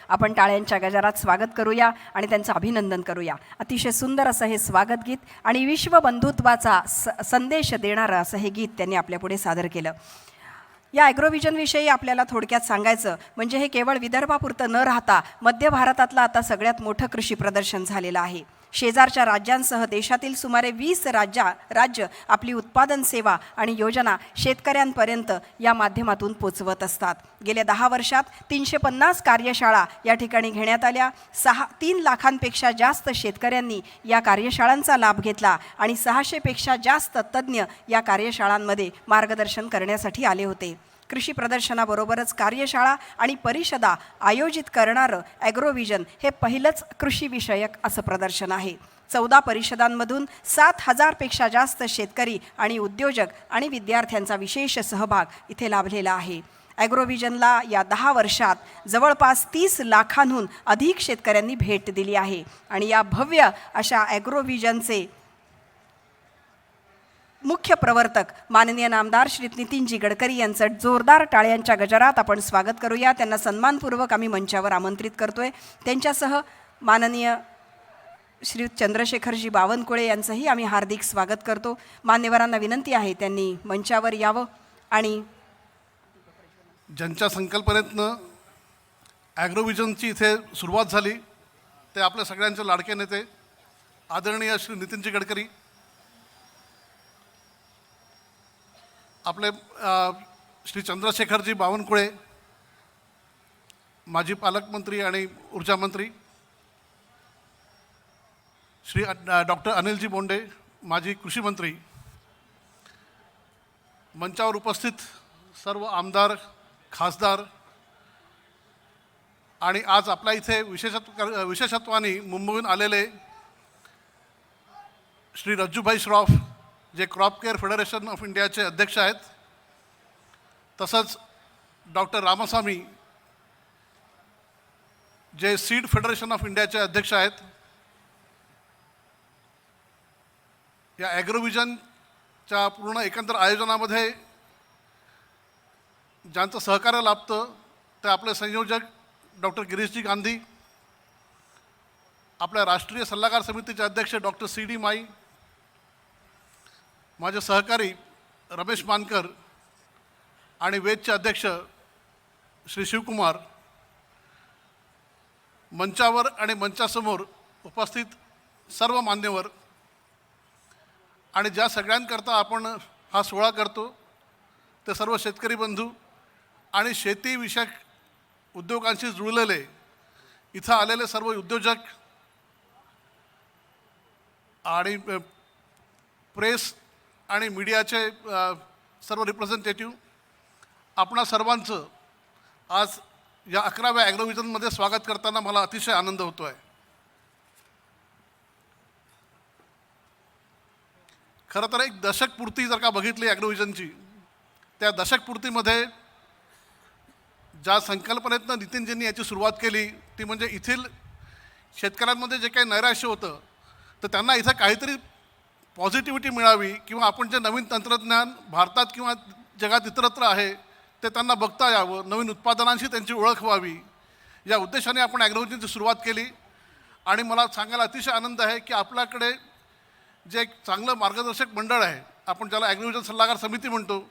आपण टाळ्यांच्या गजरात स्वागत करूया आणि त्यांचं अभिनंदन करूया. अतिशय सुंदर असं हे स्वागत गीत आणि विश्वबंधुत्वाचा संदेश देणारं असं हे गीत त्यांनी आपल्यापुढे सादर केलं. या ॲग्रोव्हिजनविषयी आपल्याला थोडक्यात सांगायचं म्हणजे हे केवळ विदर्भापुरतं न राहता मध्य भारतातलं आता सगळ्यात मोठं कृषी प्रदर्शन झालेलं आहे. शेजारच्या राज्यांसह देशातील सुमारे 20 राज्य आपली उत्पादन सेवा आणि योजना शेतकऱ्यांपर्यंत या माध्यमातून पोचवत असतात. गेल्या 10 वर्षात 350 कार्यशाळा या ठिकाणी घेण्यात आल्या. 3 लाखांपेक्षा जास्त शेतकऱ्यांनी या कार्यशाळांचा लाभ घेतला आणि 600पेक्षा जास्त तज्ज्ञ या कार्यशाळांमध्ये मार्गदर्शन करण्यासाठी आले होते. कृषी प्रदर्शनाबरोबरच कार्यशाळा आणि परिषदा आयोजित करणारं ॲग्रोव्हिजन हे पहिलंच कृषीविषयक असं प्रदर्शन आहे. 14 परिषदांमधून 7,000पेक्षा जास्त शेतकरी आणि उद्योजक आणि विद्यार्थ्यांचा विशेष सहभाग इथे लाभलेला आहे. ॲग्रोव्हिजनला या 10 वर्षात जवळपास 30 लाखांहून अधिक शेतकऱ्यांनी भेट दिली आहे आणि या भव्य अशा ॲग्रोव्हिजनचे मुख्य प्रवर्तक माननीय नामदार श्री नितीनजी गडकरी यांचं जोरदार टाळ्यांच्या गजरात आपण स्वागत करूया. त्यांना सन्मानपूर्वक आम्ही मंचावर आमंत्रित करतोय. त्यांच्यासह माननीय श्री चंद्रशेखरजी बावनकुळे यांचंही आम्ही हार्दिक स्वागत करतो. मान्यवरांना विनंती आहे त्यांनी मंचावर यावं आणि ज्यांच्या संकल्पनेतनं ॲग्रोव्हिजनची इथे सुरुवात झाली ते आपल्या सगळ्यांचे लाडके नेते आदरणीय श्री नितीनजी गडकरी, आपले श्री चंद्रशेखरजी बावनकुळे माजी पालकमंत्री आणि ऊर्जा मंत्री, श्री डॉक्टर अनिलजी बोंडे माजी कृषी मंत्री, मंचावर उपस्थित सर्व आमदार खासदार आणि आज आपल्या इथे विशेषत्वाने मुंबईहून आलेले श्री रज्जूभाई श्रॉफ जे क्रॉप केअर फेडरेशन ऑफ इंडियाचे अध्यक्ष आहेत, तसंच डॉक्टर रामास्वामी जे सीड फेडरेशन ऑफ इंडियाचे अध्यक्ष आहेत. या ॲग्रोव्हिजनच्या पूर्ण एकंदर आयोजनामध्ये ज्यांचं सहकार्य लाभतं ते आपले संयोजक डॉक्टर गिरीशजी गांधी, आपल्या राष्ट्रीय सल्लागार समितीचे अध्यक्ष डॉक्टर CD माई, माझे सहकारी रमेश मानकर आणि वेदचे अध्यक्ष श्री शिवकुमार, मंचावर आणि मंचासमोर उपस्थित सर्व मान्यवर आणि ज्या सगळ्यांकरता आपण हा सोहळा करतो ते सर्व शेतकरी बंधू आणि शेतीविषयक उद्योगांशी जुळलेले इथं आलेले सर्व उद्योजक आणि प्रेस आणि मीडियाचे सर्व रिप्रेझेंटेटिव्ह, आपणा सर्वांचं आज या 11व्या ॲग्रोव्हिजनमध्ये स्वागत करताना मला अतिशय आनंद होतो आहे. खरं तर एक दशकपूर्ती जर का बघितली ॲग्रोव्हिजनची, त्या दशकपूर्तीमध्ये ज्या संकल्पनेतनं नितीनजींनी याची सुरुवात केली ती म्हणजे इथील शेतकऱ्यांमध्ये जे काही नैराश्य होतं तर त्यांना इथं काहीतरी पॉझिटिव्हिटी मिळावी किंवा आपण जे नवीन तंत्रज्ञान भारतात किंवा जगात इतरत्र आहे ते त्यांना बघता यावं, नवीन उत्पादनांशी त्यांची ओळख व्हावी, या उद्देशाने आपण ॲग्रोव्हिजनची सुरुवात केली. आणि मला सांगायला अतिशय आनंद आहे की आपल्याकडे जे एक चांगलं मार्गदर्शक मंडळ आहे, आपण ज्याला ॲग्रोव्हिजन सल्लागार समिती म्हणतो,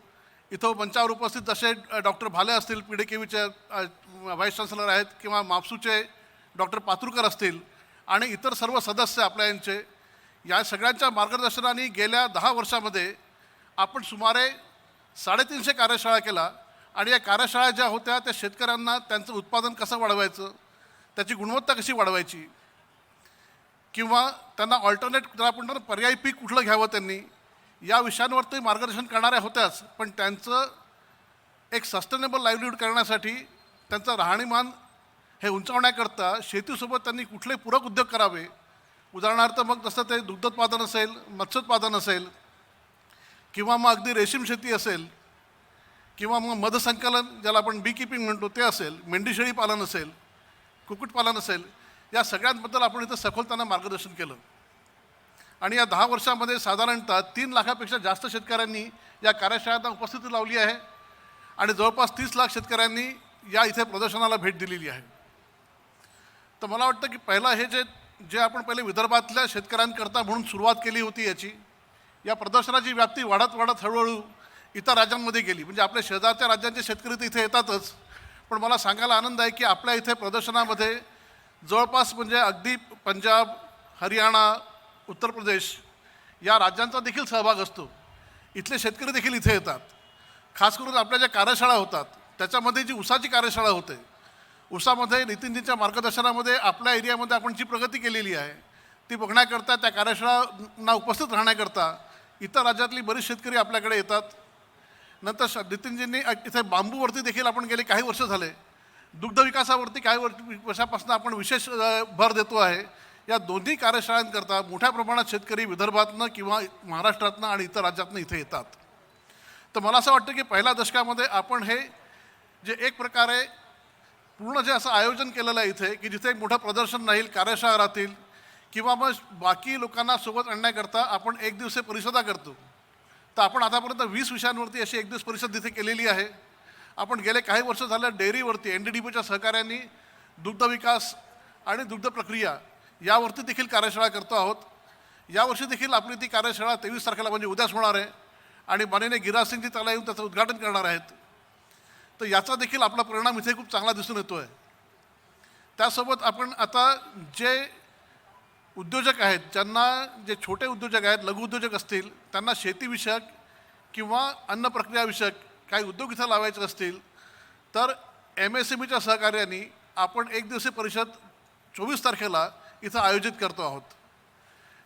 इथं मंचावर उपस्थित जसे डॉक्टर भाले असतील PDKVचे व्हाईस चान्सलर आहेत, किंवा मापसूचे डॉक्टर पातुरकर असतील आणि इतर सर्व सदस्य आपल्या यांचे, या सगळ्यांच्या मार्गदर्शनाने गेल्या 10 वर्षामध्ये आपण सुमारे 350 कार्यशाळा केला. आणि या कार्यशाळा ज्या होत्या त्या शेतकऱ्यांना त्यांचं उत्पादन कसं वाढवायचं, त्याची गुणवत्ता कशी वाढवायची, किंवा त्यांना ऑल्टरनेट जर आपण पर्यायी पीक कुठलं घ्यावं त्यांनी, या विषयांवर ते मार्गदर्शन करणाऱ्या होत्याच. पण त्यांचं एक सस्टेनेबल लाईव्हलीहूड करण्यासाठी त्यांचं राहणीमान हे उंचावण्याकरता शेतीसोबत त्यांनी कुठले पूरक उद्योग करावे, उदाहरणार्थ मग जसं ते दुग्धोत्पादन असेल, मत्स्योत्पादन असेल, किंवा मग अगदी रेशीम शेती असेल, किंवा मग मधसंकलन ज्याला आपण बी कीपिंग म्हणतो ते असेल, मेंढीशेळी पालन असेल, कुक्कुटपालन असेल, या सगळ्यांबद्दल आपण इथं सखोल त्यांना मार्गदर्शन केलं. आणि या 10 वर्षामध्ये साधारणतः 3 लाखापेक्षा जास्त शेतकऱ्यांनी या कार्यशाळेला उपस्थिती लावली आहे आणि जवळपास 30 लाख शेतकऱ्यांनी या इथे प्रदर्शनाला भेट दिलेली आहे. तर मला वाटतं की पहिला हे जे आपण पहिले विदर्भातल्या शेतकऱ्यांकरता म्हणून सुरुवात केली होती याची, या प्रदर्शनाची व्याप्ती वाढत वाढत हळूहळू इतर राज्यांमध्ये गेली. म्हणजे आपल्या शेजारच्या राज्यांचे शेतकरी तर इथे येतातच, पण मला सांगायला आनंद आहे की आपल्या इथे प्रदर्शनामध्ये जवळपास म्हणजे अगदी पंजाब, हरियाणा, उत्तर प्रदेश या राज्यांचा देखील सहभाग असतो. इथले शेतकरी देखील इथे येतात. खास करून आपल्या ज्या कार्यशाळा होतात त्याच्यामध्ये जी ऊसाची कार्यशाळा होते, ऊसामध्ये नितीनजींच्या मार्गदर्शनामध्ये आपल्या एरियामध्ये आपण जी प्रगती केलेली आहे ती बघण्याकरता, त्या कार्यशाळांना उपस्थित राहण्याकरता इतर राज्यातली बरीच शेतकरी आपल्याकडे येतात. नंतर नितीनजींनी इथे बांबूवरती देखील आपण गेले काही वर्ष झाले, दुग्ध विकासावरती काही वर्षापासून आपण विशेष भर देतो आहे. या दोन्ही कार्यशाळांकरता मोठ्या प्रमाणात शेतकरी विदर्भातनं किंवा महाराष्ट्रातनं आणि इतर राज्यातनं इथे येतात. तर मला असं वाटतं की पहिल्या दशकामध्ये आपण हे जे एक प्रकारे पूर्ण जे असं आयोजन केलेलं आहे इथे, की जिथे एक मोठं प्रदर्शन राहील, कार्यशाळा राहतील किंवा मग बाकी लोकांना सोबत आणण्याकरता आपण एक दिवसीय परिषदा करतो. तर आपण आतापर्यंत 20 विषयांवरती अशी एक दिवस परिषद तिथे केलेली आहे. आपण गेले काही वर्ष झालं डेअरीवरती NDDBच्या सहकार्याने दुग्ध विकास आणि दुग्ध प्रक्रिया यावरती देखील कार्यशाळा करतो आहोत. यावर्षी देखील आपली ती कार्यशाळा 23 तारखेला म्हणजे उद्याच होणार आहे आणि माननीय गिरिराज सिंगजी त्याला येऊन त्याचं उद्घाटन करणार आहेत. तर याचा देखील आपला परिणाम इथे खूप चांगला दिसून येतो आहे. त्यासोबत आपण आता जे उद्योजक आहेत, ज्यांना जे छोटे उद्योजक आहेत, लघु उद्योजक असतील, त्यांना शेतीविषयक किंवा अन्न प्रक्रियाविषयक काही उद्योग इथं लावायचे असतील तर MSMEच्या सहकार्याने आपण एक दिवसीय परिषद 24 तारखेला इथं आयोजित करतो आहोत.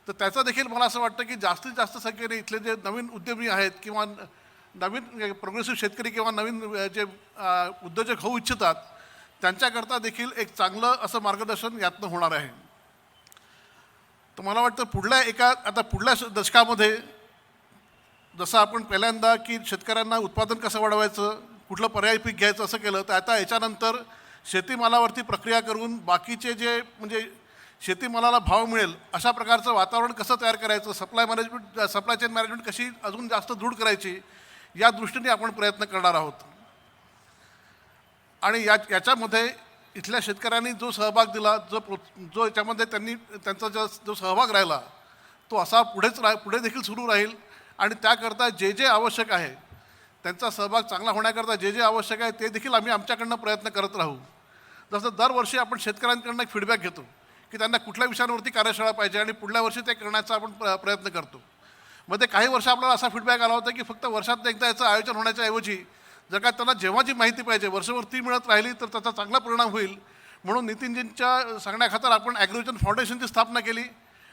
तर त्याचं देखील मला असं वाटतं की जास्तीत जास्त संख्येने इथले जे नवीन उद्यमी आहेत किंवा नवीन प्रोग्रेसिव्ह शेतकरी किंवा नवीन जे उद्योजक होऊ इच्छितात त्यांच्याकरता देखील एक चांगलं असं मार्गदर्शन यातनं होणार आहे. तर मला वाटतं पुढल्या दशकामध्ये जसं आपण पहिल्यांदा की शेतकऱ्यांना उत्पादन कसं वाढवायचं, कुठलं पर्यायी पीक घ्यायचं असं केलं, तर आता याच्यानंतर शेतीमालावरती प्रक्रिया करून बाकीचे जे म्हणजे शेतीमालाला भाव मिळेल अशा प्रकारचं वातावरण कसं तयार करायचं, सप्लाय चेन मॅनेजमेंट कशी अजून जास्त दृढ करायची या दृष्टीने आपण प्रयत्न करणार आहोत. आणि याच्यामध्ये इथल्या शेतकऱ्यांनी जो सहभाग दिला, जो याच्यामध्ये त्यांचा जो सहभाग राहिला तो असा पुढे देखील सुरू राहील. आणि त्याकरता जे जे आवश्यक आहे, त्यांचा सहभाग चांगला होण्याकरता जे जे आवश्यक आहे ते देखील आम्ही आमच्याकडनं प्रयत्न करत राहू. जसं दरवर्षी आपण शेतकऱ्यांकडनं एक फीडबॅक घेतो की त्यांना कुठल्या विषयांवरती कार्यशाळा पाहिजे आणि पुढल्या वर्षी ते करण्याचा आपण प्रयत्न करतो. मध्ये काही वर्ष आपल्याला असा फीडबॅक आला होता की फक्त वर्षात एकदा याचं आयोजन होण्याच्या ऐवजी जर का त्यांना जेव्हा जी माहिती पाहिजे वर्षभर ती मिळत राहिली तर त्याचा चांगला परिणाम होईल. म्हणून नितीनजींच्या सांगण्याखातर आपण ॲग्रोविजन फाउंडेशनची स्थापना केली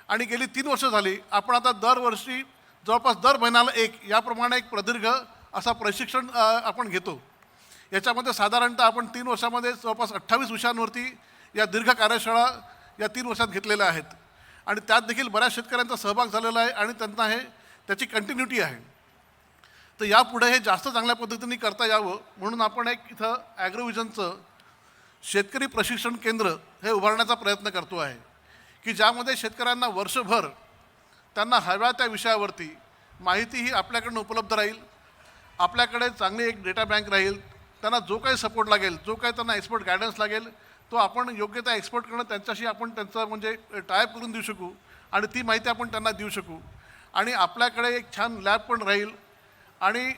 आणि गेली 3 वर्ष झाली आपण आता दरवर्षी जवळपास दर महिन्याला एक याप्रमाणे एक प्रदीर्घ असा प्रशिक्षण आपण घेतो. याच्यामध्ये साधारणतः आपण 3 वर्षामध्ये जवळपास 28 विषयांवरती या दीर्घ कार्यशाळा या 3 वर्षात घेतलेल्या आहेत आणि त्यात देखील बऱ्याच शेतकऱ्यांचा सहभाग झालेला आहे आणि त्यांना त्याची कंटिन्युटी आहे. तर यापुढे हे जास्त चांगल्या पद्धतीने करता यावं म्हणून आपण एक इथं ॲग्रोविजनचं शेतकरी प्रशिक्षण केंद्र हे उभारण्याचा प्रयत्न करतो आहे की ज्यामध्ये शेतकऱ्यांना वर्षभर त्यांना हव्या त्या विषयावरती माहितीही आपल्याकडनं उपलब्ध राहील. आपल्याकडे चांगली एक डेटा बँक राहील. त्यांना जो काही सपोर्ट लागेल, जो काही त्यांना एक्सपर्ट गायडन्स लागेल तो आपण योग्य त्या एक्सपर्टकडनं त्यांच्याशी आपण त्यांचं म्हणजे टायअप करून देऊ शकू आणि ती माहिती आपण त्यांना देऊ शकू. आणि आपल्याकडे एक छान लॅब पण राहील आणि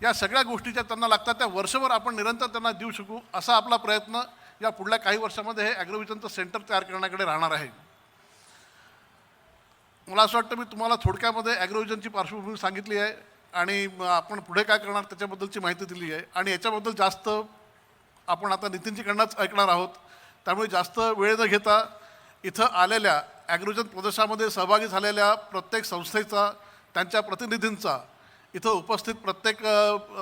या सगळ्या गोष्टी ज्या त्यांना लागतात त्या वर्षभर आपण निरंतर त्यांना देऊ शकू. असा आपला प्रयत्न या पुढल्या काही वर्षामध्ये हे ॲग्रोविजनचं सेंटर तयार करण्याकडे राहणार आहे. मला असं वाटतं मी तुम्हाला थोडक्यामध्ये ॲग्रोविजनची पार्श्वभूमी सांगितली आहे आणि आपण पुढे काय करणार त्याच्याबद्दलची माहिती दिली आहे आणि याच्याबद्दल जास्त आपण आता नितीनजीकडनंच ऐकणार आहोत. त्यामुळे जास्त वेळ न घेता इथं आलेल्या ॲग्रोविजन प्रदेशामध्ये सहभागी झालेल्या प्रत्येक संस्थेचा, त्यांच्या प्रतिनिधींचा, इथं उपस्थित प्रत्येक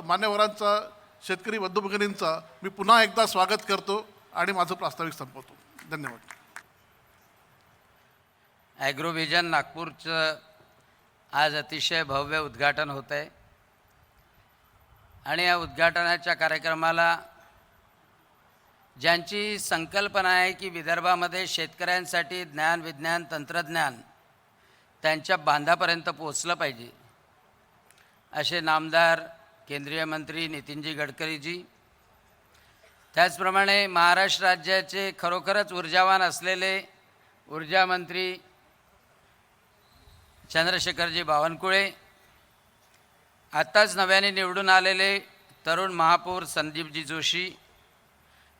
मान्यवरांचा, शेतकरी बंधू भगिनींचा मी पुन्हा एकदा स्वागत करतो आणि माझं प्रास्ताविक संपवतो. धन्यवाद. ॲग्रोव्हिजन नागपूरचं आज अतिशय भव्य उद्घाटन होतं आहे आणि या उद्घाटनाच्या कार्यक्रमाला ज्यांची संकल्पना आहे की विदर्भामध्ये शेतकऱ्यांसाठी ज्ञान, विज्ञान, तंत्रज्ञान त्यांच्या बांधापर्यंत पोचलं पाहिजे असे नामदार केंद्रीय मंत्री नितीनजी गडकरीजी, त्याचप्रमाणे महाराष्ट्र राज्याचे खरोखरच ऊर्जावान असलेले ऊर्जा मंत्री चंद्रशेखरजी बावनकुळे, आत्ताच नव्याने निवडून आलेले तरुण महापौर संदीपजी जोशी,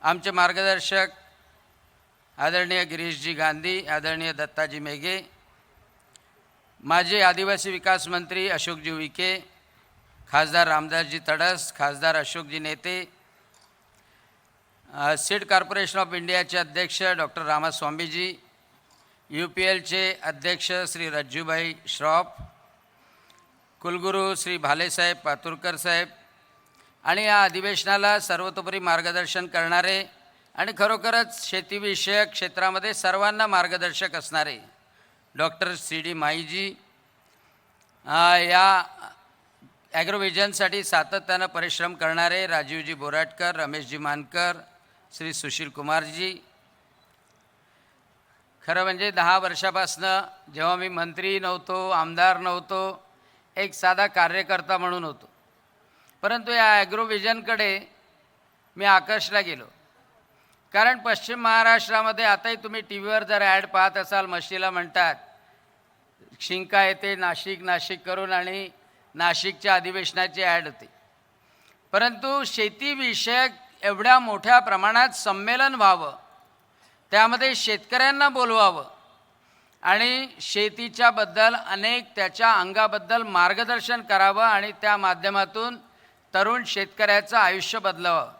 आमचे मार्गदर्शक आदरणीय गिरीशजी गांधी, आदरणीय दत्ताजी मेघे, माजी आदिवासी विकास मंत्री अशोकजी उईके, खासदार रामदासजी तडस, खासदार अशोकजी नेते, सीड कॉर्पोरेशन ऑफ इंडियाचे अध्यक्ष डॉक्टर रामास्वामीजी, UPLचे अध्यक्ष श्री रज्जूभाई श्रॉफ, कुलगुरू श्री भालेसाहेब पातुरकर साहेब आणि या अधिवेशनाला सर्वतोपरी मार्गदर्शन करणारे आणि खरोखरच शेतीविषयक क्षेत्रामध्ये सर्वांना मार्गदर्शक असणारे डॉक्टर CD माईजी, या ॲग्रोव्हिजनसाठी सातत्यानं परिश्रम करणारे राजीवजी बोराटकर, रमेशजी मानकर, श्री सुशील कुमारजी. खरं म्हणजे 10 वर्षापासनं जेव्हा मी मंत्री नव्हतो, आमदार नव्हतो, एक साधा कार्यकर्ता म्हणून होतो, परंतु या ॲग्रोव्हिजनकडे मी आकर्षला गेलो. कारण पश्चिम महाराष्ट्रामध्ये आताही तुम्ही टी व्हीवर जर ॲड पाहत असाल, म्हशीला म्हणतात शिंका येते नाशिक नाशिक करून आणि नाशिकच्या अधिवेशनाची ॲड होते. परंतु शेतीविषयक एवढ्या मोठ्या प्रमाणात संमेलन व्हावं, त्यामध्ये शेतकऱ्यांना बोलवावं आणि शेतीच्याबद्दल अनेक त्याच्या अंगाबद्दल मार्गदर्शन करावं आणि त्या माध्यमातून तरुण शेतकऱ्याचं आयुष्य बदलावं,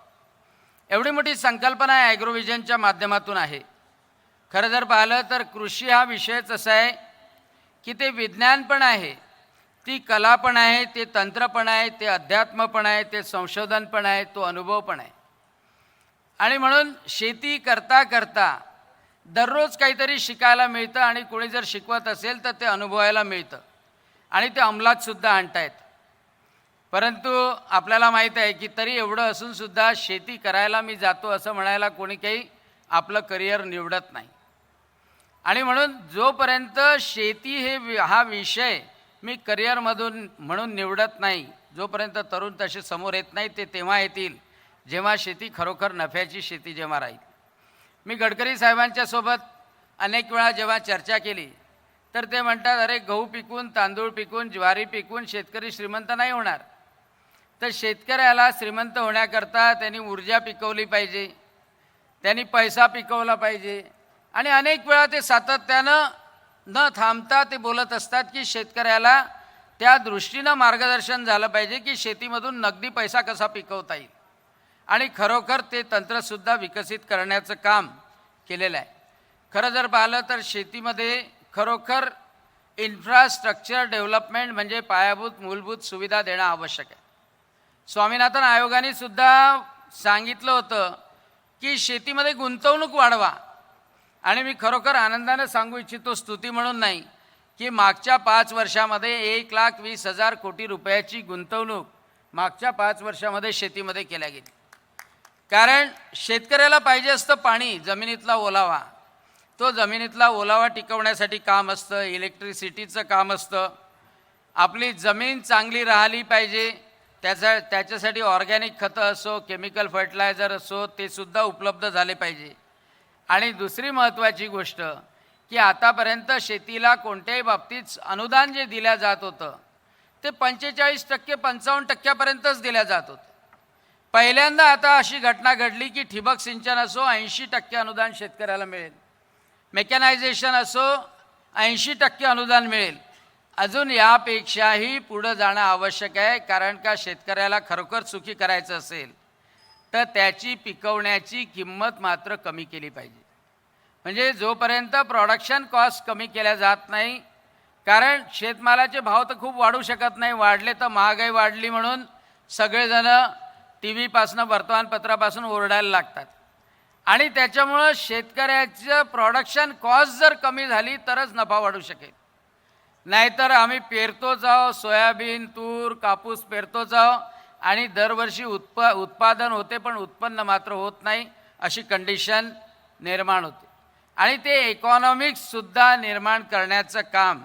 एवढी मोठी संकल्पना ॲग्रोव्हिजनच्या माध्यमातून आहे. खरं जर पाहिलं तर कृषी हा विषयच असा आहे की ते विज्ञान पण आहे, ती कला पण आहे, ते तंत्र पण आहे, ते अध्यात्म पण आहे, ते संशोधन पण आहे, तो अनुभव पण आहे. आणि म्हणून शेती करता करता दररोज काहीतरी शिकायला मिळतं आणि कोणी जर शिकवत असेल तर ते अनुभवायला मिळतं आणि ते अंमलातसुद्धा आणता येतं. परंतु आपल्याला माहीत आहे की तरी एवढं असूनसुद्धा शेती करायला मी जातो असं म्हणायला कोणी काही आपलं करिअर निवडत नाही. आणि म्हणून जोपर्यंत शेती हा विषय मी करिअरमधून म्हणून निवडत नाही, जोपर्यंत तरुण तसे समोर येत नाही, ते तेव्हा येतील जेव्हा शेती खरोखर नफ्याची शेती जेव्हा राहील. मी गडकरी साहेबांच्या सोबत अनेक वेळा जेव्हा चर्चा केली तर ते म्हणतात, अरे गहू पिकून, तांदूळ पिकून, ज्वारी पिकून शेतकरी श्रीमंत नाही होणार. तर शेतकऱ्याला श्रीमंत होण्याकरता त्यांनी ऊर्जा पिकवली पाहिजे, त्यांनी पैसा पिकवला पाहिजे. आणि अनेक वेळा ते सातत्यानं न थांबता ते बोलत असतात की शेतकऱ्याला त्या दृष्टीनं मार्गदर्शन झालं पाहिजे की शेतीमधून नगदी पैसा कसा पिकवता येईल. आणि खरोखर ते तंत्रसुद्धा विकसित करण्याचं काम केलेलं आहे. खरं जर पाहिलं तर शेतीमध्ये खरोखर इन्फ्रास्ट्रक्चर डेव्हलपमेंट म्हणजे पायाभूत मूलभूत सुविधा देणं आवश्यक आहे. स्वामीनाथन आयोगाने सुद्धा सांगितलं होतं की शेतीमध्ये गुंतवणूक वाढवा. आणि मी खरोखर आनंदानं सांगू इच्छितो, स्तुती म्हणून नाही, की मागच्या 5 वर्षामध्ये 1,20,000 कोटी रुपयाची गुंतवणूक मागच्या 5 वर्षामध्ये शेतीमध्ये केल्या गेली. कारण शेतकऱ्याला पाहिजे असतं पाणी, जमिनीतला ओलावा, तो जमिनीतला ओलावा टिकवण्यासाठी काम असतं, इलेक्ट्रिसिटीचं काम असतं. आपली जमीन चांगली राहिली पाहिजे, त्याच्यासाठी ऑर्गॅनिक खतं असो, केमिकल फर्टिलायझर असो, ते सुद्धा उपलब्ध झाले पाहिजे. आणि दुसरी महत्त्वाची गोष्ट की आतापर्यंत शेतीला कोणत्याही बाबतीत अनुदान जे दिल्या जात होतं ते 45% 55%पर्यंतच दिल्या जात होतं. पहिल्यांदा आता अशी घटना घडली की ठिबक सिंचन असो 80% अनुदान शेतकऱ्याला मिळेल, मेकॅनायझेशन असो 80% अनुदान मिळेल. अजून यापेक्षाही पुढं जाणं आवश्यक आहे. कारण का शेतकऱ्याला खरोखर सुखी करायचं असेल तर त्याची पिकवण्याची किंमत मात्र कमी केली पाहिजे. म्हणजे जोपर्यंत प्रोडक्शन कॉस्ट कमी केल्या जात नाही, कारण शेतमालाचे भाव तर खूप वाढू शकत नाही, वाढले तर महागाई वाढली म्हणून सगळेजण टी व्हीपासून वर्तमानपत्रापासून ओरडायला लागतात. आणि त्याच्यामुळं शेतकऱ्याचं प्रोडक्शन कॉस्ट जर कमी झाली तरच नफा वाढू शकेल. नाहीतर आम्ही पेरतोच आहो, सोयाबीन, तूर, कापूस पेरतोच आहो आणि दरवर्षी उत्पादन होते पण उत्पन्न मात्र होत नाही, अशी कंडिशन निर्माण होते. आणि ते इकॉनॉमिक्ससुद्धा निर्माण करण्याचं काम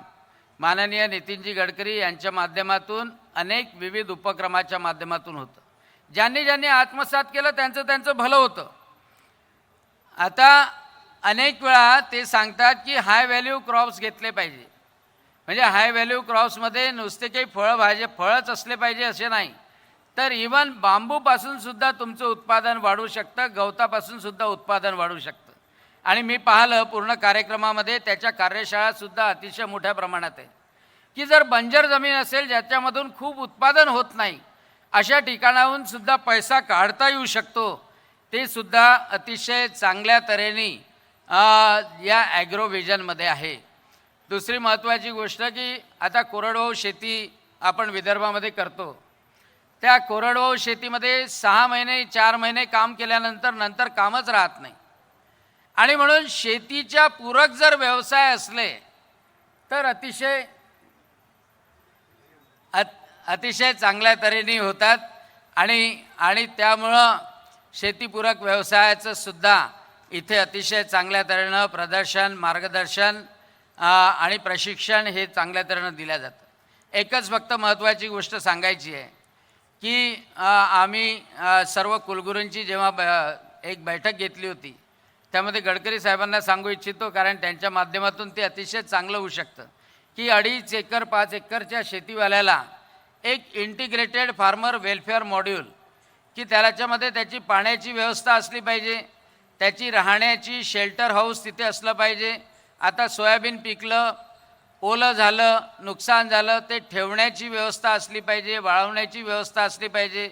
माननीय नितीनजी गडकरी यांच्या माध्यमातून अनेक विविध उपक्रमाच्या माध्यमातून होतं. ज्यांनी ज्यांनी आत्मसात केलं त्यांचं त्यांचं भलं होतं. आता अनेक वेळा ते सांगतात की हाय व्हॅल्यू क्रॉप्स घेतले पाहिजे. म्हणजे हाय व्हॅल्यू क्रॉप्समध्ये नुसते काही फळच असले पाहिजे असे नाही, तर इवन बांबूपासून सुद्धा तुमचं उत्पादन वाढू शकतं, गवतापासून सुद्धा उत्पादन वाढू शकतं. आणि मी पाहिलं पूर्ण कार्यक्रमामध्ये त्याच्या कार्यशाळासुद्धा अतिशय मोठ्या प्रमाणात आहे की जर बंजर जमीन असेल ज्याच्यामधून खूप उत्पादन होत नाही, अशा ठिकाणाहून सुद्धा पैसा काढता येऊ शकतो. ते सुद्धा अतिशय चांगल्या तऱ्हेने या ॲग्रो व्हिजनमध्ये आहे. दुसरी महत्त्वाची गोष्ट की आता कोरडवाहू शेती आपण विदर्भामध्ये करतो. त्या कोरडवाहू शेतीमध्ये 6 महिने 4 महिने काम केल्यानंतर कामच राहत नाही. आणि म्हणून शेतीच्या पूरक जर व्यवसाय असले तर अतिशय चांगल्या तऱ्हेने होतात. आणि त्यामुळं शेतीपूरक व्यवसायाचं सुद्धा इथे अतिशय चांगल्या तऱ्हेनं प्रदर्शन, मार्गदर्शन आणि प्रशिक्षण हे चांगल्या तऱ्हेनं दिलं जातं. एकच फक्त महत्त्वाची गोष्ट सांगायची आहे की आम्ही सर्व कुलगुरूंची जेव्हा एक बैठक घेतली होती त्यामध्ये गडकरी साहेबांना सांगू इच्छितो, कारण त्यांच्या माध्यमातून ते अतिशय चांगलं होऊ शकतं की 2.5 एकर 5 एकरच्या शेतीवाल्याला एक इंटिग्रेटेड फार्मर वेलफेअर मॉड्यूल की त्याच्यामध्ये त्याची पाण्याची व्यवस्था असली पाहिजे, त्याची राहण्याची शेल्टर हाऊस तिथे असलं पाहिजे. आता सोयाबीन पिकलं, ओलं झालं, नुकसान झालं, ते ठेवण्याची व्यवस्था असली पाहिजे, वाळवण्याची व्यवस्था असली पाहिजे,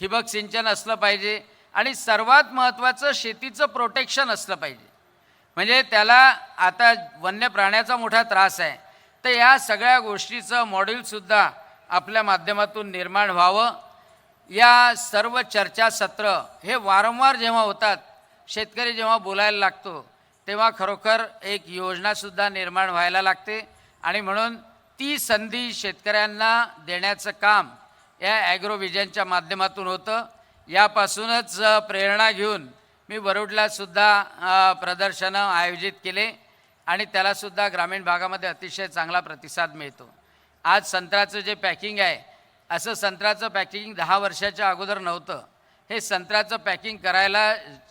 ठिबक सिंचन असलं पाहिजे आणि सर्वात महत्त्वाचं शेतीचं प्रोटेक्शन असलं पाहिजे. म्हणजे त्याला आता वन्य प्राण्याचा मोठा त्रास आहे, तर या सगळ्या गोष्टीचं मॉड्यूलसुद्धा आपल्या माध्यमातून निर्माण व्हावं. या सर्व चर्चासत्र हे वारंवार जेव्हा होतात, शेतकरी जेव्हा बोलायला लागतो तेव्हा खरोखर एक योजनासुद्धा निर्माण व्हायला लागते. आणि म्हणून ती संधी शेतकऱ्यांना देण्याचं काम या ॲग्रो व्हिजनच्या माध्यमातून होतं. यापासूनच प्रेरणा घेऊन मी वरुडलासुद्धा प्रदर्शनं आयोजित केले आणि त्यालासुद्धा ग्रामीण भागामध्ये अतिशय चांगला प्रतिसाद मिळतो. आज संत्र्याचं जे पॅकिंग आहे, असं संत्र्याचं पॅकिंग 10 वर्षाच्या अगोदर नव्हतं. हे संत्र्याचं पॅकिंग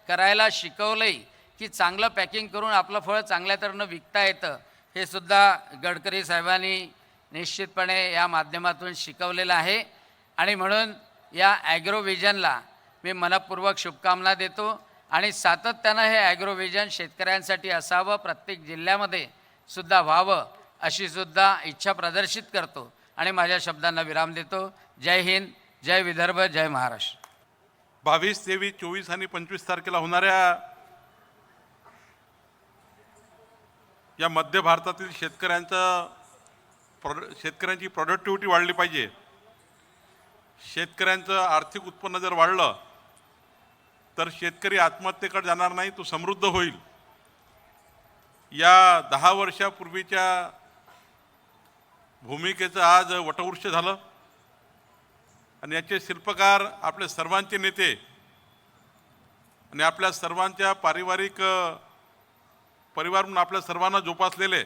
करायला शिकवलंय की चांगलं पॅकिंग करून आपलं फळ चांगल्या तऱ्हेनं विकता येतं, हे सुद्धा गडकरी साहेबांनी निश्चितपणे या माध्यमातून शिकवलेलं आहे. आणि म्हणून या ॲग्रो व्हिजनला मी मनपूर्वक शुभकामना देतो आणि सातत्यानं हे ॲग्रो व्हिजन शेतकऱ्यांसाठी असावं, प्रत्येक जिल्ह्यामध्ये सुद्धा व्हावं अशी सुद्धा इच्छा प्रदर्शित करतो आणि माझ्या शब्दांना विराम देतो. जय हिंद, जय विदर्भ, जय महाराष्ट्र. 22, 23, 24 आणि 25 तारखेला होणाऱ्या या मध्य भारतातील शेतकऱ्यांची प्रोडक्टिव्हिटी वाढली पाहिजे. शेतकऱ्यांचं आर्थिक उत्पन्न जर वाढलं तर शेतकरी आत्महत्येकडे जाणार नाही, तो समृद्ध होईल. या 10 वर्षापूर्वीच्या भूमिकेचं आज वटवृक्ष झालं आणि याचे शिल्पकार आपले सर्वांचे नेते आणि आपल्या सर्वांच्या पारिवारिक परिवार म्हणून आपल्या सर्वांना जोपासलेले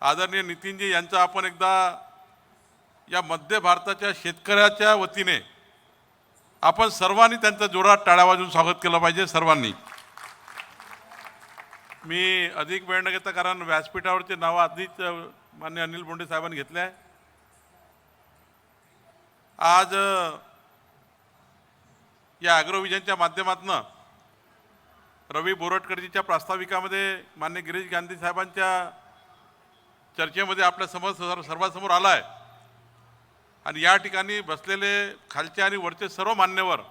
आदरणीय नितीनजी यांचं आपण एकदा या मध्य भारताच्या शेतकऱ्याच्या वतीने आपण सर्वांनी त्यांचं जोरात टाळ्या वाजवून स्वागत केलं पाहिजे. सर्वांनी. मी अधिक वेळ न घेता, कारण व्यासपीठावरचे नावं आधीच मान्य अनिल बोंडे साहेबांनी घेतले आहे. आज या ॲग्रो व्हिजनच्या माध्यमातून रवी बोरटकरजीच्या प्रास्ताविकामध्ये मान्य गिरीश गांधी साहेबांच्या चर्चेमध्ये आपल्या सर्वांसमोर आला आहे आणि या ठिकाणी बसलेले खालचे आणि वरचे सर्व मान्यवर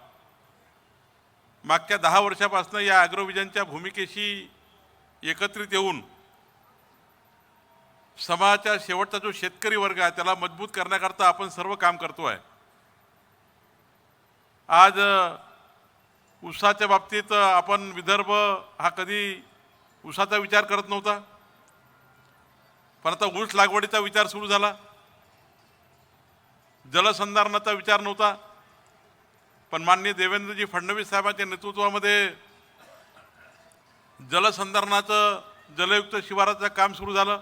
मागच्या 10 वर्षापासून या ॲग्रो व्हिजनच्या भूमिकेशी एकत्रित येऊन समाजाच्या शेवटचा जो शेतकरी वर्ग आहे त्याला मजबूत करण्याकरता आपण सर्व काम करतो आहे. आज ऊसाच्या बाबतीत आपण विदर्भ हा कधी ऊसाचा विचार करत नव्हता, पण आता ऊस लागवडीचा विचार सुरू झाला. जलसंधारणाचा विचार नव्हता, पण माननीय देवेंद्रजी फडणवीस साहेबांच्या नेतृत्वामध्ये जलसंधारणाचं जलयुक्त शिवाराचं काम सुरू झालं.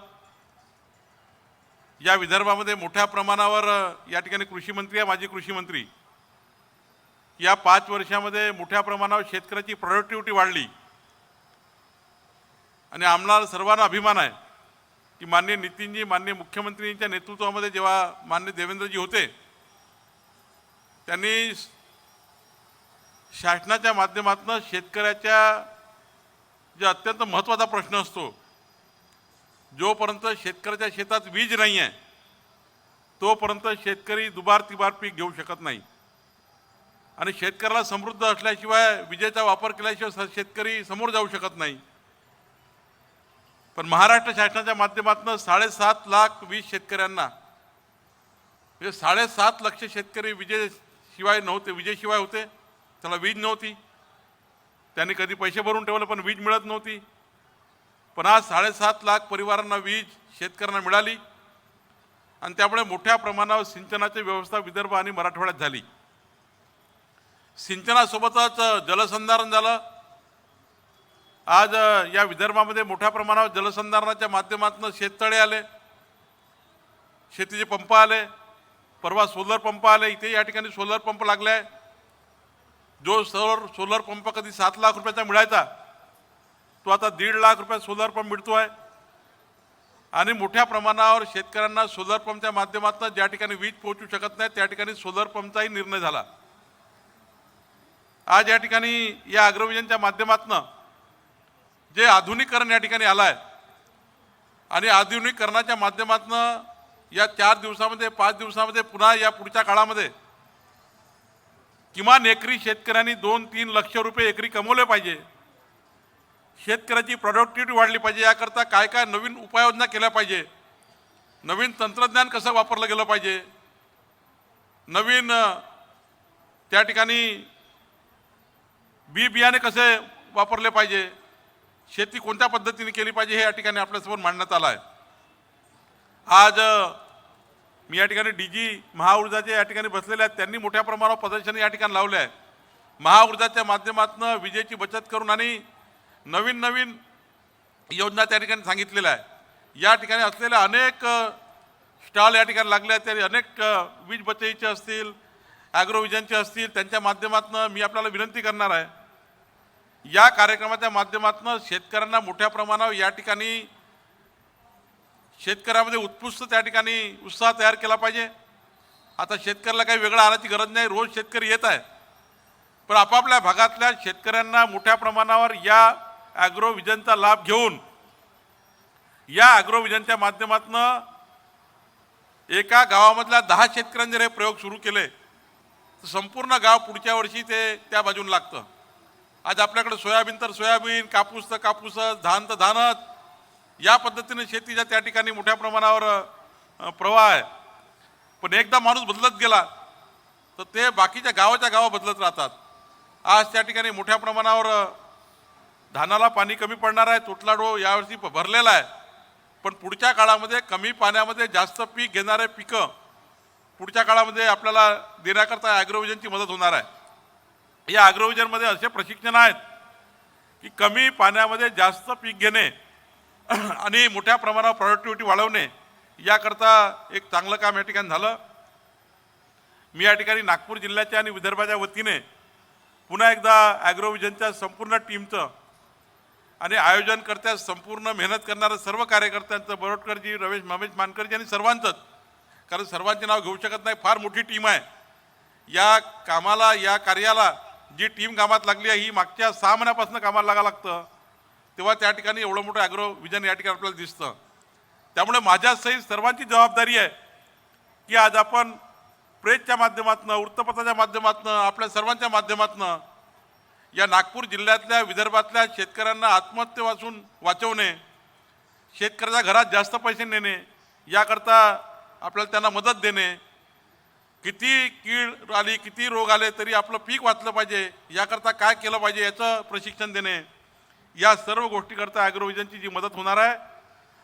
या विदर्भामध्ये मोठ्या प्रमाणावर या ठिकाणी कृषी मंत्री आहे, माजी कृषी मंत्री या 5 वर्षामध्ये मोठ्या प्रमाणावर शेतकऱ्याची प्रोडक्टिव्हिटी वाढली आणि आम्हाला सर्वांना अभिमान आहे की माननीय नितीनजी, माननीय मुख्यमंत्रींच्या नेतृत्वामध्ये जेव्हा माननीय देवेंद्रजी होते, त्यांनी शासनाच्या माध्यमातून शेतकऱ्याच्या जे अत्यंत महत्त्वाचा प्रश्न असतो, जोपर्यंत शेतकऱ्याच्या शेतात वीज नाही आहे तोपर्यंत शेतकरी दुबार तिबार पीक घेऊ शकत नाही आणि शेतकऱ्याला समृद्ध असल्याशिवाय विजेचा वापर केल्याशिवाय शेतकरी समोर जाऊ शकत नाही. पण महाराष्ट्र शासनाच्या माध्यमातून 7.5 लाख वीज शेतकऱ्यांना, म्हणजे 7.5 लक्ष शेतकरी विजेशिवाय नव्हते, विजेशिवाय होते, त्याला वीज नव्हती, त्यांनी कधी पैसे भरून ठेवले पण वीज मिळत नव्हती. पण आज 7.5 लाख परिवारांना वीज शेतकऱ्यांना मिळाली आणि त्यामुळे मोठ्या प्रमाणावर सिंचनाची व्यवस्था विदर्भ आणि मराठवाड्यात झाली. सिंचनासोबतच जलसंधारण झालं. आज या विदर्भामध्ये मोठ्या प्रमाणावर जलसंधारणाच्या माध्यमातून शेततळे आले, शेतीचे पंप आले, परवा सोलर पंप आले, इथे या ठिकाणी सोलर पंप लागले आहे. जो सोलर पंप कधी 7 लाख रुपयाचा मिळायचा तो आता 1.5 लाख रुपयात सोलर पंप मिळतो आहे आणि मोठ्या प्रमाणावर शेतकऱ्यांना सोलर पंपच्या माध्यमातून ज्या ठिकाणी वीज पोहोचू शकत नाही त्या ठिकाणी सोलर पंपचाही निर्णय झाला. आज या ठिकाणी या अग्रविजनच्या माध्यमातून जे आधुनिकीकरण या ठिकाणी आलं आहे आणि आधुनिकीकरणाच्या माध्यमातून या 4 दिवसामध्ये 5 दिवसामध्ये पुन्हा या पुढच्या काळामध्ये किमान एकरी शेतकऱ्यांनी 2-3 लक्ष रुपये एकरी कमवले पाहिजे. शेतकऱ्याची प्रोडक्टिव्हिटी वाढली पाहिजे. याकरता काय काय नवीन उपाययोजना केल्या पाहिजे, नवीन तंत्रज्ञान कसं वापरलं गेलं पाहिजे, नवीन त्या ठिकाणी बियाणे कसे वापरले पाहिजे, शेती कोणत्या पद्धतीने केली पाहिजे, हे या ठिकाणी आपल्यासमोर मांडण्यात आलं आहे. आज मी या ठिकाणी DG महाऊर्जाचे या ठिकाणी बसलेले आहेत, त्यांनी मोठ्या प्रमाणावर प्रदर्शन या ठिकाणी लावले आहे. महाऊर्जाच्या माध्यमातून विजेची बचत करून आणि नवीन नवीन योजना त्या ठिकाणी सांगितलेल्या आहे. या ठिकाणी असलेल्या अनेक स्टॉल या ठिकाणी लागले आहेत, ते अनेक वीज बचतीचे असतील, ॲग्रोविजनचे असतील, त्यांच्या माध्यमातून मी आपल्याला विनंती करणार आहे, या कार्यक्रमाच्या माध्यमातून शेतकऱ्यांना मोठ्या प्रमाणावर या ठिकाणी शेतकऱ्यामध्ये उत्कृष्ट त्या ठिकाणी उत्साह तयार केला पाहिजे. आता शेतकऱ्याला काही वेगळं आणायची गरज नाही, रोज शेतकरी येत आहे, पण आपापल्या भागातल्या शेतकऱ्यांना मोठ्या प्रमाणावर या ॲग्रोविजनचा लाभ घेऊन या ॲग्रोविजनच्या माध्यमातून एका गावामधल्या 10 शेतकऱ्यांनी जर हे प्रयोग सुरू केले तर संपूर्ण गाव पुढच्या वर्षी ते त्या बाजून लागतं. आज आपल्याकडे सोयाबीन तर सोयाबीन, कापूस तर कापूसच, धान तर धानच, या पद्धतीने शेतीच्या त्या ठिकाणी मोठ्या प्रमाणावर प्रवाह आहे. पण एकदा माणूस बदलत गेला तर ते बाकीच्या गावाच्या गावा बदलत राहतात. आज त्या ठिकाणी मोठ्या प्रमाणावर धानाला पाणी कमी पडणार आहे, तोटलाडो यावर्षी भरलेला आहे, पण पुढच्या काळामध्ये कमी पाण्यामध्ये जास्त पीक घेणारे पिकं पुढच्या काळामध्ये आपल्याला देण्याकरता ॲग्रोविजनची मदत होणार आहे. या ॲग्रोविजनमध्ये असे प्रशिक्षण आहेत की कमी पाण्यामध्ये जास्त पीक घेणे आणि मोठ्या प्रमाणावर प्रोडक्टिव्हिटी वाढवणे, याकरता एक चांगलं काम या ठिकाणी झालं. मी या ठिकाणी नागपूर जिल्ह्याच्या आणि विदर्भाच्या वतीने पुन्हा एकदा ॲग्रोविजनच्या संपूर्ण टीमचं आणि आयोजनकर्त्या संपूर्ण मेहनत करणाऱ्या सर्व कार्यकर्त्यांचं, बरोटकरजी, रमेश मानकरजी आणि सर्वांचंच, कारण सर्वांचे नाव घेऊ शकत नाही, फार मोठी टीम आहे. या कामाला, या कार्याला जी टीम कामात लागली आहे ही मागच्या 6 महिन्यापासून कामाला लागावं लागतं, तेव्हा त्या ठिकाणी एवढं मोठं ॲग्रोविजन या ठिकाणी आपल्याला दिसतं. त्यामुळे माझ्यासहित सर्वांची जबाबदारी आहे की आज आपण प्रेसच्या माध्यमातून, वृत्तपत्राच्या माध्यमातून, आपल्या सर्वांच्या माध्यमातून या नागपूर जिल्ह्यातल्या, विदर्भातल्या शेतकऱ्यांना आत्महत्येपासून वाचवणे, शेतकऱ्याच्या घरात जास्त पैसे नेणे, याकरता आपल्याला त्यांना मदत देणे, किती कीड आली, किती रोग आले तरी आपलं पीक वाचलं पाहिजे, याकरता काय केलं पाहिजे याचं प्रशिक्षण देणे, या सर्व गोष्टीकरता ॲग्रोविजनची जी मदत होणार आहे.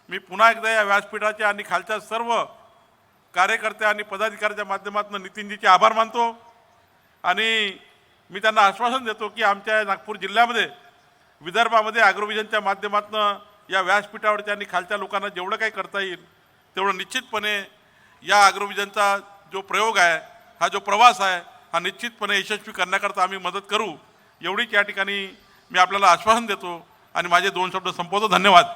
मी पुन्हा एकदा या व्यासपीठाच्या आणि खालच्या सर्व कार्यकर्त्या आणि पदाधिकाऱ्याच्या माध्यमातून नितीनजीचे आभार मानतो आणि मी त्यांना आश्वासन देतो की आमच्या नागपूर जिल्ह्यामध्ये, विदर्भामध्ये ॲग्रोविजनच्या माध्यमातून या व्यासपीठावरच्या आणि खालच्या लोकांना जेवढं काही करता येईल तेवढं निश्चितपणे या ॲग्रोविजनचा जो प्रयोग आहे, हा जो प्रवास आहे, हा निश्चितपणे यशस्वी करण्याकरता आम्ही मदत करू, एवढीच या ठिकाणी मी आपल्याला आश्वासन देतो आणि माझे 2 शब्द संपवतो. धन्यवाद.